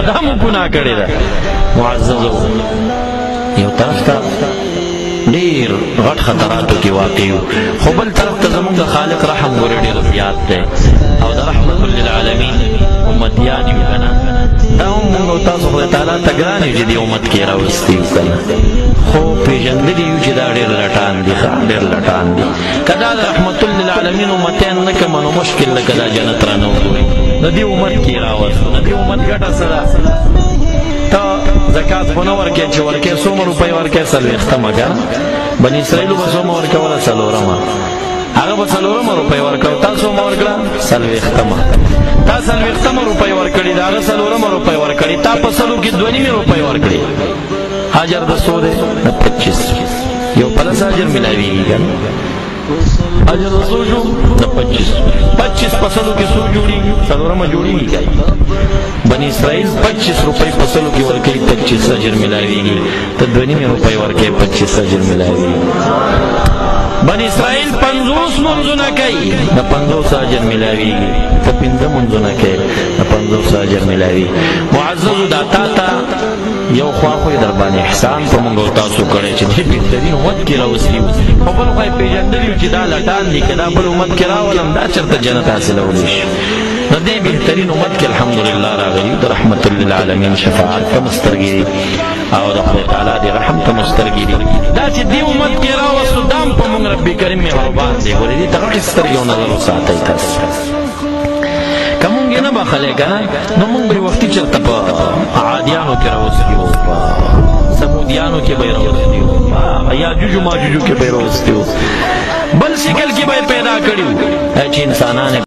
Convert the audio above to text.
دا مو ګناه کړې ده. معززو یو طرف ته ډېر غټ خطراتو کې واقع یو، خو بل طرف ته زمونږ د خالق رحم ګورې ډېر زیات دی او د رحمت للعالمین امتیان یو که نه، دا هم مونږ او تاسو خدای تعالی ته ګران یو چې دې امت کې راوستي یو که نه، خو پېژندلي یو چې دا ډېر لټان دي، ډېر لټان دي. که دا د رحمت للعالمین امتیان نه کړمه نو مشکل ده که دا جنت رانه وګوري. د دې امت کې راوستو، د دې امت ګټه څه ده؟ ته زکات خو نه ورکوې، چې ورکوې څومره روپۍ ورکوې؟ څلوېښتمه که بني اسرائیلو به څومره ورکوله؟ څلورمه. هغه به څلورمه روپۍ ورکوه، تا څومره ورکړه؟ څلوېښتمه. تا څلوېښتمه روپۍ ورکړي، د هغه څلورمه روپۍ ورکړي، تا په سلو کې دوه نیمې روپۍ ورکړي. اجر د څو دی؟ د 25. یو پلس اجر ملاویږي که نه؟ اجر د څو شو؟ د 25. 25 په سلو کې څو جوړېږي؟ څلورمه جوړېږي که بني اسرائیل 25 روپۍ په سلو کې ورکوي، 25 اجر ملاویږي. ته دوه نیمې روپۍ ورکوې، 25 اجر ملاویږي. بني اسرائیل 50 منځونه کوي، د 50 اجر ملاویږي. ته 5 منځونه کوي، د 50 اجر ملاویږي. معززو دا تا ته یو خوا خو یې در باندې احسان په مونږ او تاسو کړی چې دې بهترین امت کې راوستي وو، خو بل خوا یې پېژندلي وو چې دا لټان دي، که دا بل امت کې راولم دا چېرته جنت حاصلولی شي. د دې بهترین امت کې الحمدلله راغلي، د رحمت للعالمین شفاعت ته مسترګې دي او د خدای تعالی د رحم ته مسترګې دي. دا چې دې امت کې راوستو دا هم په مونږ رب کریم مهربان دی. ګورې دې ته غټې سترګې او نظر وساتئ تاسو. که مونږ یې نه بخلی که نه نو مونږ به یې وختي چېرته په عادیانو کې راوستي وو، په سمودیانو کې به یې راوستي وو، په یاجوجو ماجوجو کې به یې راوستي وو، بل شکل کې به یې پیدا کړي وو چې انسانان